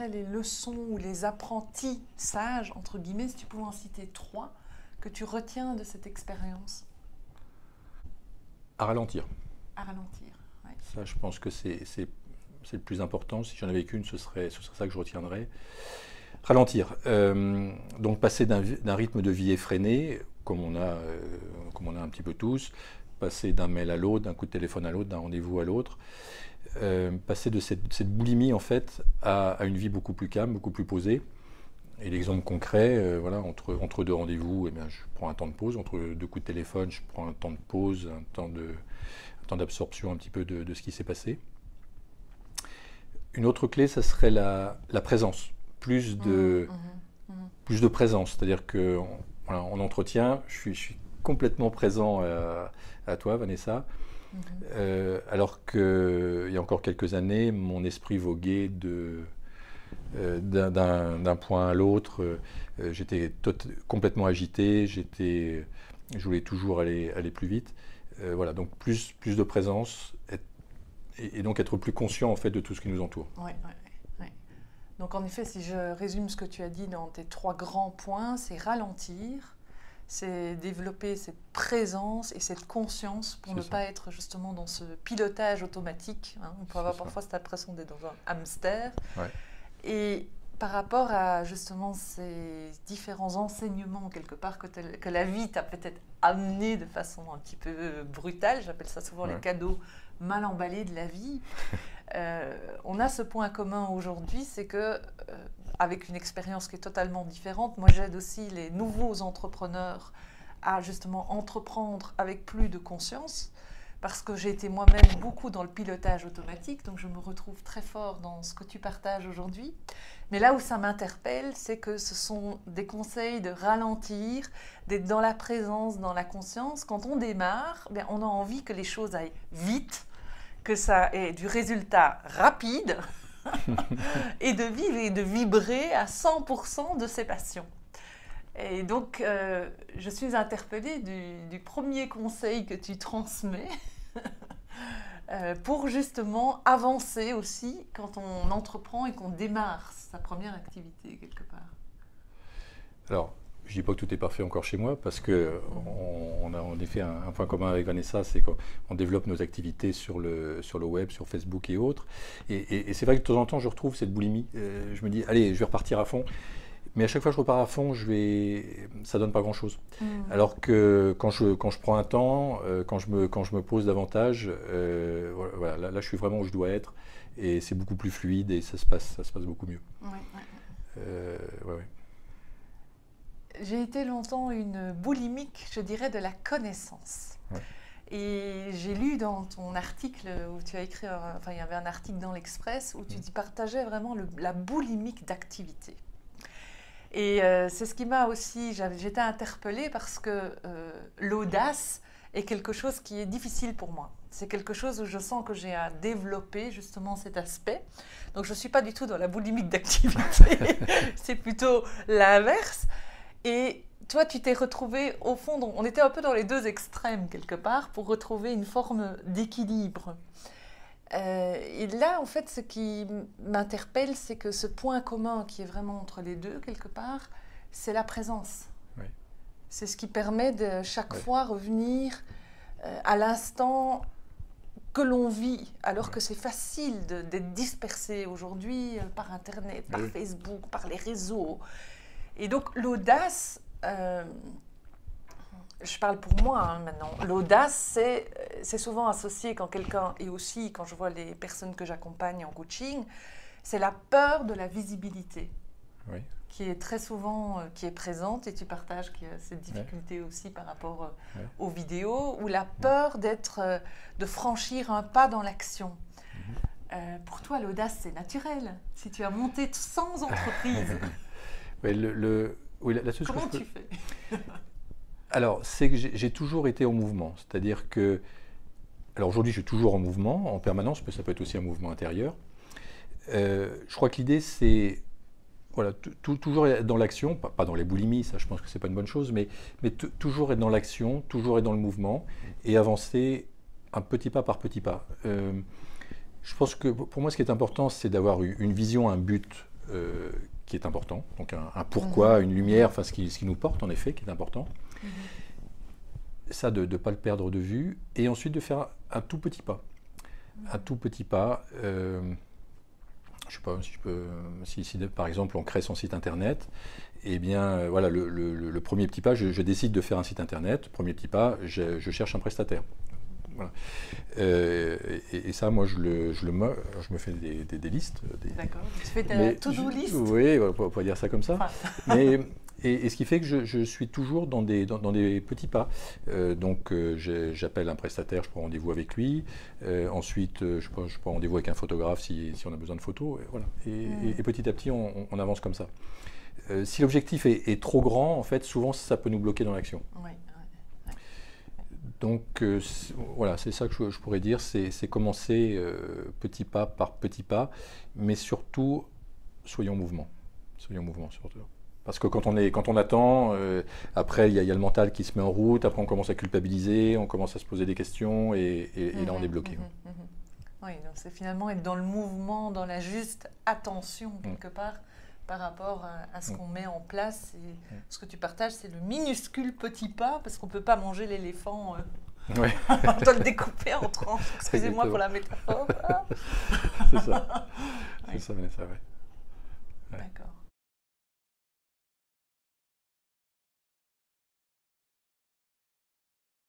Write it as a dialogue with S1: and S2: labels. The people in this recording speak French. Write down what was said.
S1: seraient les leçons ou les apprentissages, entre guillemets, si tu pouvais en citer 3, que tu retiens de cette expérience?
S2: À ralentir.
S1: À ralentir, ouais.
S2: Ça, je pense que c'est le plus important. Si j'en avais qu'une, ce serait ça que je retiendrais. Ralentir. Donc passer d'un rythme de vie effréné, comme on a un petit peu tous, passer d'un mail à l'autre, d'un coup de téléphone à l'autre, d'un rendez-vous à l'autre, passer de cette boulimie en fait à une vie beaucoup plus calme, beaucoup plus posée. Et l'exemple concret, voilà, entre deux rendez-vous, eh bien, je prends un temps de pause. Entre deux coups de téléphone, je prends un temps de pause, un temps d'absorption un petit peu de ce qui s'est passé. Une autre clé, ça serait la présence. Plus de présence. C'est-à-dire qu'en voilà, en entretien, je suis complètement présent à toi, Vanessa. Alors qu'il y a encore quelques années, mon esprit voguait d'un point à l'autre. J'étais complètement agité, je voulais toujours aller plus vite. Voilà, donc plus de présence et donc être plus conscient en fait de tout ce qui nous entoure.
S1: Ouais. Donc en effet, si je résume ce que tu as dit dans tes 3 grands points, c'est ralentir, c'est développer cette présence et cette conscience pour ne pas être justement dans ce pilotage automatique. Hein. On peut avoir parfois cette impression d'être dans un hamster.
S2: Ouais.
S1: Et par rapport à justement ces différents enseignements quelque part que la vie t'a peut-être amené de façon un petit peu brutale, j'appelle ça souvent les cadeaux mal emballés de la vie, on a ce point commun aujourd'hui, c'est que avec une expérience qui est totalement différente, moi j'aide aussi les nouveaux entrepreneurs à justement entreprendre avec plus de conscience, parce que j'ai été moi-même beaucoup dans le pilotage automatique, donc je me retrouve très fort dans ce que tu partages aujourd'hui. Mais là où ça m'interpelle, c'est que ce sont des conseils de ralentir, d'être dans la présence, dans la conscience. Quand on démarre, bien, on a envie que les choses aillent vite, que ça ait du résultat rapide, et de vivre et de vibrer à 100% de ses passions. Et donc, je suis interpellée du premier conseil que tu transmets pour justement avancer aussi quand on entreprend et qu'on démarre sa première activité quelque part.
S2: Alors, je ne dis pas que tout est parfait encore chez moi, parce qu'on a en effet un point commun avec Vanessa, c'est qu'on développe nos activités sur le web, sur Facebook et autres. Et c'est vrai que de temps en temps, je retrouve cette boulimie. Je me dis, allez, je vais repartir à fond. Mais à chaque fois que je repars à fond, ça ne donne pas grand-chose. Alors que quand je prends un temps, quand je me pose davantage, voilà, là, je suis vraiment où je dois être. Et c'est beaucoup plus fluide et ça se passe beaucoup mieux. Ouais.
S1: J'ai été longtemps une boulimique, je dirais, de la connaissance. Ouais. Et j'ai lu dans ton article où tu as écrit, il y avait un article dans l'Express où tu partageais vraiment la boulimique d'activité. Et c'est ce qui m'a aussi, j'étais interpellée parce que l'audace est quelque chose qui est difficile pour moi. C'est quelque chose où je sens que j'ai à développer justement cet aspect. Donc je ne suis pas du tout dans la boulimique d'activité, c'est plutôt l'inverse. Et toi, tu t'es retrouvée au fond, on était un peu dans les deux extrêmes quelque part pour retrouver une forme d'équilibre. Et là, en fait, ce qui m'interpelle, c'est que ce point commun qui est vraiment entre les deux, quelque part, c'est la présence. Oui. C'est ce qui permet de chaque fois revenir à l'instant que l'on vit, alors que c'est facile d'être dispersé aujourd'hui par Internet, par Facebook, par les réseaux. Et donc, l'audace... je parle pour moi maintenant. L'audace, c'est souvent associé quand quelqu'un, et aussi quand je vois les personnes que j'accompagne en coaching, c'est la peur de la visibilité, qui est très souvent qui est présente, et tu partages qu'il y a cette difficulté aussi par rapport aux vidéos, ou la peur de franchir un pas dans l'action. Pour toi, l'audace, c'est naturel. Si tu as monté 100 entreprises,
S2: comment
S1: tu fais?
S2: Alors, c'est que j'ai toujours été en mouvement, c'est-à-dire que, alors aujourd'hui je suis toujours en mouvement, en permanence, mais ça peut être aussi un mouvement intérieur. Je crois que l'idée c'est, voilà, toujours être dans l'action, pas dans les boulimies, ça je pense que c'est pas une bonne chose, mais toujours être dans l'action, toujours être dans le mouvement et avancer un petit pas par petit pas. Je pense que pour moi ce qui est important c'est d'avoir une vision, un but qui est important, donc un pourquoi, une lumière, enfin ce qui nous porte en effet, qui est important. Ça, de ne pas le perdre de vue, et ensuite de faire un tout petit pas. Un tout petit pas. Je ne sais pas si je peux. Si par exemple on crée son site internet, eh bien voilà, le premier petit pas, je décide de faire un site internet. Premier petit pas, je cherche un prestataire. Voilà. Et ça, moi, je me fais des listes.
S1: D'accord. Tu fais ta to-do list.
S2: Oui, on peut dire ça comme ça. Mais, et ce qui fait que je suis toujours dans des petits pas. Donc, j'appelle un prestataire, je prends rendez-vous avec lui. Ensuite, je prends rendez-vous avec un photographe si on a besoin de photos. Et, voilà. Et petit à petit, on avance comme ça. Si l'objectif est trop grand, en fait, souvent, ça peut nous bloquer dans l'action.
S1: Oui.
S2: Donc voilà, c'est ça que je pourrais dire, c'est commencer petit pas par petit pas, mais surtout, soyons en mouvement. Soyons en mouvement surtout. Parce que quand on attend, après il y a le mental qui se met en route, après on commence à culpabiliser, on commence à se poser des questions, et là on est bloqué.
S1: Oui, donc c'est finalement être dans le mouvement, dans la juste attention quelque part, par rapport à ce qu'on met en place. Et ce que tu partages, c'est le minuscule petit pas, parce qu'on ne peut pas manger l'éléphant.
S2: Ouais.
S1: On doit le découper en tranches. Excusez-moi pour la métaphore.
S2: C'est ça. C'est ça, Vanessa, ouais.
S1: D'accord.